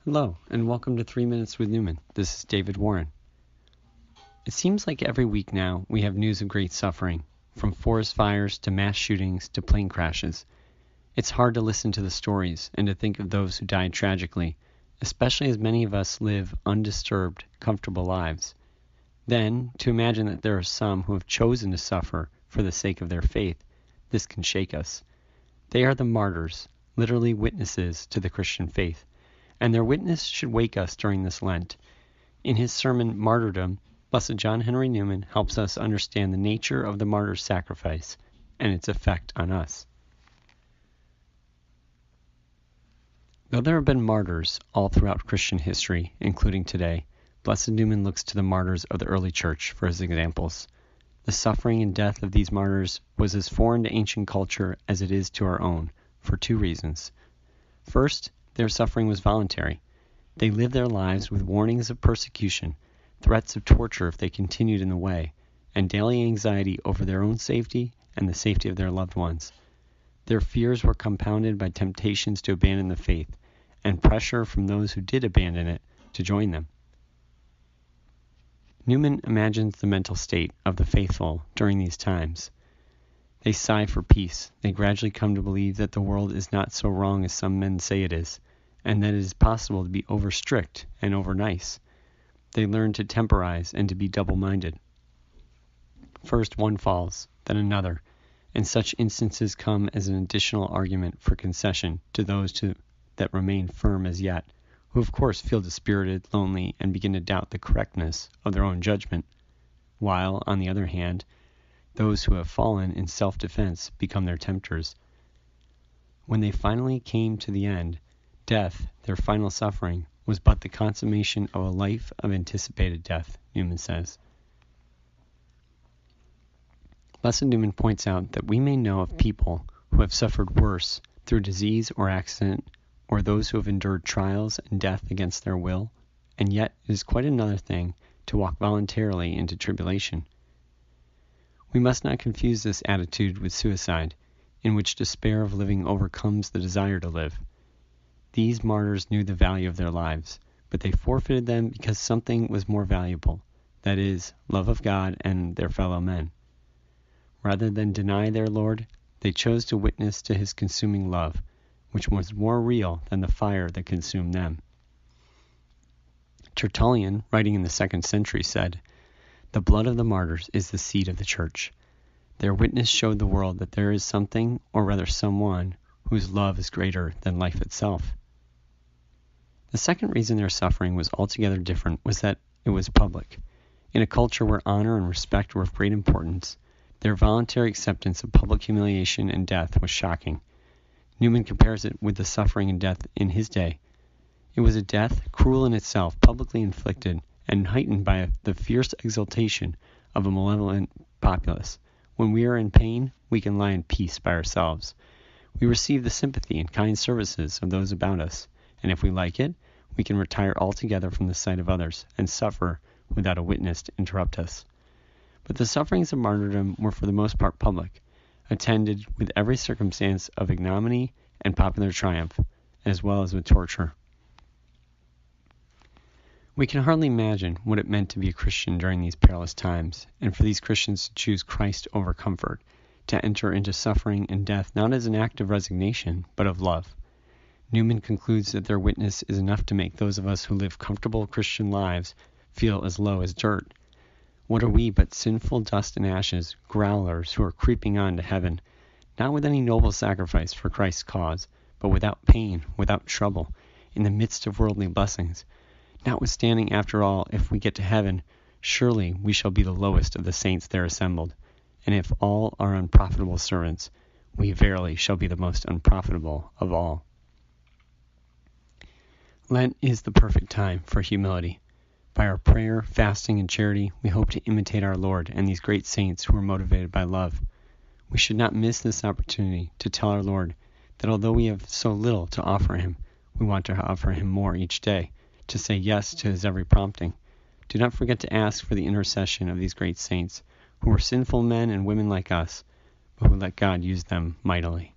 Hello, and welcome to 3 Minutes with Newman. This is David Warren. It seems like every week now we have news of great suffering, from forest fires to mass shootings to plane crashes. It's hard to listen to the stories and to think of those who died tragically, especially as many of us live undisturbed, comfortable lives. Then, to imagine that there are some who have chosen to suffer for the sake of their faith, this can shake us. They are the martyrs, literally witnesses to the Christian faith. And their witness should wake us during this Lent. In his sermon, Martyrdom, Blessed John Henry Newman helps us understand the nature of the martyr's sacrifice and its effect on us. Though there have been martyrs all throughout Christian history, including today, Blessed Newman looks to the martyrs of the early church for his examples. The suffering and death of these martyrs was as foreign to ancient culture as it is to our own, for two reasons. First, their suffering was voluntary. They lived their lives with warnings of persecution, threats of torture if they continued in the way, and daily anxiety over their own safety and the safety of their loved ones. Their fears were compounded by temptations to abandon the faith, and pressure from those who did abandon it to join them. Newman imagines the mental state of the faithful during these times. They sigh for peace. They gradually come to believe that the world is not so wrong as some men say it is, and that it is possible to be over-strict and over-nice. They learn to temporize and to be double-minded. First one falls, then another, and such instances come as an additional argument for concession to those that remain firm as yet, who of course feel dispirited, lonely, and begin to doubt the correctness of their own judgment, while, on the other hand, those who have fallen in self-defense become their tempters. When they finally came to the end, death, their final suffering, was but the consummation of a life of anticipated death, Newman says. Blessed Newman points out that we may know of people who have suffered worse through disease or accident, or those who have endured trials and death against their will, and yet it is quite another thing to walk voluntarily into tribulation. We must not confuse this attitude with suicide, in which despair of living overcomes the desire to live. These martyrs knew the value of their lives, but they forfeited them because something was more valuable, that is, love of God and their fellow men. Rather than deny their Lord, they chose to witness to his consuming love, which was more real than the fire that consumed them. Tertullian, writing in the 2nd century, said, "The blood of the martyrs is the seed of the church. Their witness showed the world that there is something, or rather someone, whose love is greater than life itself." The second reason their suffering was altogether different was that it was public. In a culture where honor and respect were of great importance, their voluntary acceptance of public humiliation and death was shocking. Newman compares it with the suffering and death in his day. It was a death, cruel in itself, publicly inflicted, and heightened by the fierce exultation of a malevolent populace. When we are in pain, we can lie in peace by ourselves. We receive the sympathy and kind services of those about us, and if we like it, we can retire altogether from the sight of others and suffer without a witness to interrupt us. But the sufferings of martyrdom were for the most part public, attended with every circumstance of ignominy and popular triumph, as well as with torture. We can hardly imagine what it meant to be a Christian during these perilous times, and for these Christians to choose Christ over comfort, to enter into suffering and death not as an act of resignation, but of love. Newman concludes that their witness is enough to make those of us who live comfortable Christian lives feel as low as dirt. What are we but sinful dust and ashes, growlers who are creeping on to heaven, not with any noble sacrifice for Christ's cause, but without pain, without trouble, in the midst of worldly blessings? Notwithstanding, after all, if we get to heaven, surely we shall be the lowest of the saints there assembled, and if all are unprofitable servants, we verily shall be the most unprofitable of all. Lent is the perfect time for humility. By our prayer, fasting, and charity, we hope to imitate our Lord and these great saints who are motivated by love. We should not miss this opportunity to tell our Lord that although we have so little to offer him, we want to offer him more each day, to say yes to his every prompting. Do not forget to ask for the intercession of these great saints, who were sinful men and women like us, but who let God use them mightily.